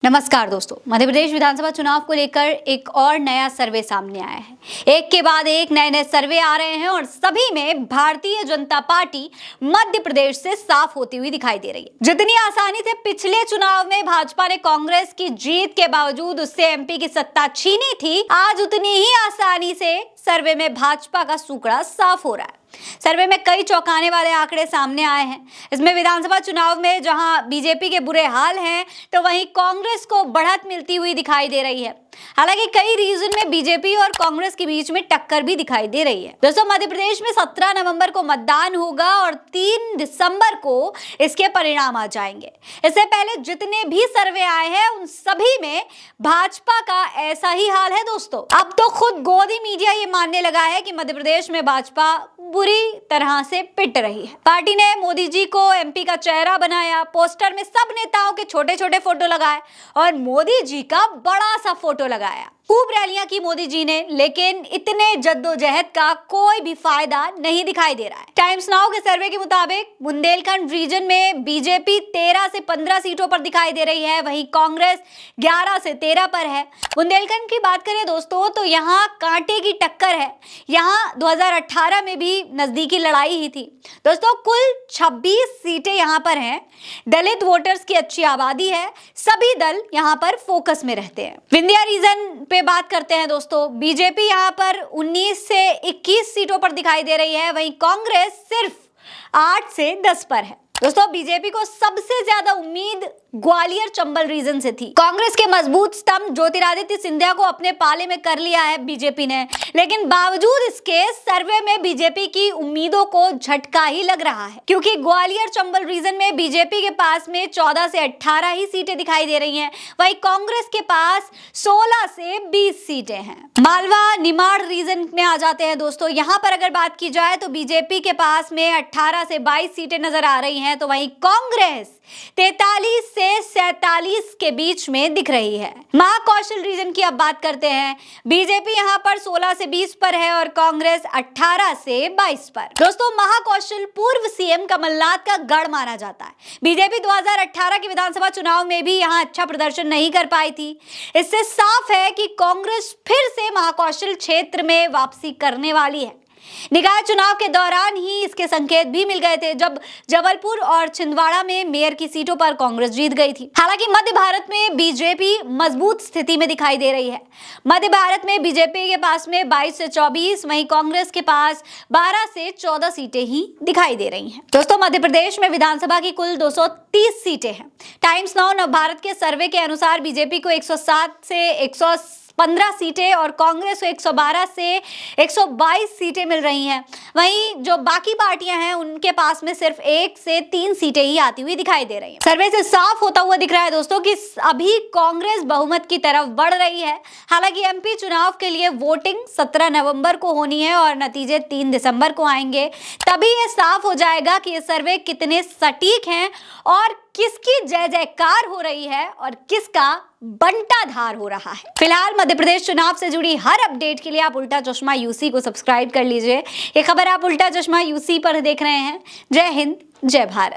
नमस्कार दोस्तों, मध्य प्रदेश विधानसभा चुनाव को लेकर एक और नया सर्वे सामने आया है। एक के बाद एक नए सर्वे आ रहे हैं और सभी में भारतीय जनता पार्टी मध्य प्रदेश से साफ होती हुई दिखाई दे रही है। जितनी आसानी से पिछले चुनाव में भाजपा ने कांग्रेस की जीत के बावजूद उससे एमपी की सत्ता छीनी थी, आज उतनी ही आसानी से सर्वे में भाजपा का सूकड़ा साफ हो रहा है। सर्वे में कई चौंकाने वाले आंकड़े सामने आए हैं। इसमें विधानसभा चुनाव में जहां बीजेपी के बुरे हाल हैं, तो वहीं कांग्रेस को बढ़त मिलती हुई दिखाई दे रही है। हालांकि कई रीजन में बीजेपी और कांग्रेस के बीच में टक्कर भी दिखाई दे रही है। दोस्तों, मध्य प्रदेश में 17 नवंबर को मतदान होगा और 3 दिसंबर को इसके परिणाम आ जाएंगे। इससे पहले जितने भी सर्वे आए हैं उन सभी में भाजपा का ऐसा ही हाल है। दोस्तों, अब तो खुद गोदी मीडिया ये मानने लगा है कि मध्य प्रदेश में भाजपा बुरी तरह से पिट रही है। पार्टी ने मोदी जी को एमपी का चेहरा बनाया, पोस्टर में सब नेताओं के छोटे छोटे फोटो लगाए और मोदी जी का बड़ा सा फोटो लगाया। खूब रैलियां की मोदी जी ने, लेकिन इतने जद्दोजहद का कोई भी फायदा नहीं दिखाई दे रहा है। टाइम्स नाउ के सर्वे के मुताबिक बुंदेलखंड रीजन में बीजेपी 13 से 15 सीटों पर दिखाई दे रही है, वहीं कांग्रेस 11 से 13 पर है। बुंदेलखंड की बात करें दोस्तों, तो यहाँ कांटे की टक्कर है। यहाँ 2018 में भी नजदीकी लड़ाई ही थी। दोस्तों, कुल 26 सीटें यहाँ पर हैं। दलित वोटर्स की अच्छी आबादी है, सभी दल यहाँ पर फोकस में रहते हैं। विंध्या रीजन पे बात करते हैं दोस्तों, बीजेपी यहाँ पर 19 से 21 सीटों पर दिखाई दे रही है, वहीं कांग्रेस सिर्फ 8 से 10 पर है। दोस्तों, बीजेपी को सबसे ज्यादा उम्मीद ग्वालियर चंबल रीजन से थी। कांग्रेस के मजबूत स्तंभ ज्योतिरादित्य सिंधिया को अपने पाले में कर लिया है बीजेपी ने, लेकिन बावजूद इसके सर्वे में बीजेपी की उम्मीदों को झटका ही लग रहा है, क्योंकि ग्वालियर चंबल रीजन में बीजेपी के पास में 14 से 18 ही सीटें दिखाई दे रही हैं, वहीं कांग्रेस के पास 16 से 20 सीटें हैं। मालवा निमाड़ रीजन में आ जाते हैं दोस्तों, यहाँ पर अगर बात की जाए तो बीजेपी के पास में 18 से 22 सीटें नजर आ रही हैं, तो वहीं कांग्रेस 43 से 47 के बीच में दिख रही है। महाकौशल रीजन की अब बात करते हैं, बीजेपी यहां पर 16 से 20 पर है और कांग्रेस 18 से 22 पर। दोस्तों, महाकौशल पूर्व सीएम कमलनाथ का गढ़ माना जाता है। बीजेपी 2018 के विधानसभा चुनाव में भी यहां अच्छा प्रदर्शन नहीं कर पाई थी। इससे साफ है कि कांग्रेस फिर से महाकौशल क्षेत्र में वापसी करने वाली है। निकाय चुनाव के दौरान ही इसके संकेत भी मिल गए थे, जब जबलपुर और छिंदवाड़ा में मेयर की सीटों पर कांग्रेस जीत गई थी। हालांकि मध्य भारत में बीजेपी मजबूत स्थिति में दिखाई दे रही है। मध्य भारत में बीजेपी के पास में 22 से 24, वहीं कांग्रेस के पास 12 से 14 सीटें ही दिखाई दे रही हैं। दोस्तों, मध्य प्रदेश में विधानसभा की कुल 230 सीटें हैं। टाइम्स नाउ नव भारत के सर्वे के अनुसार बीजेपी को 107 से 115 सीटें और कांग्रेस को 112 से 122 सीटें मिल रही हैं। वहीं जो बाकी पार्टियां हैं उनके पास में सिर्फ 1 से 3 सीटें ही आती हुई दिखाई दे रही हैं। सर्वे से साफ होता हुआ दिख रहा है दोस्तों कि अभी कांग्रेस बहुमत की तरफ बढ़ रही है। हालांकि एमपी चुनाव के लिए वोटिंग 17 नवंबर को होनी है और नतीजे 3 दिसंबर को आएंगे। तभी ये साफ हो जाएगा कि ये सर्वे कितने सटीक हैं और किसकी जय जयकार हो रही है और किसका बंटाधार हो रहा है। फिलहाल मध्य प्रदेश चुनाव से जुड़ी हर अपडेट के लिए आप उल्टा चश्मा यूसी को सब्सक्राइब कर लीजिए। ये खबर आप उल्टा चश्मा यूसी पर देख रहे हैं। जय हिंद, जय भारत।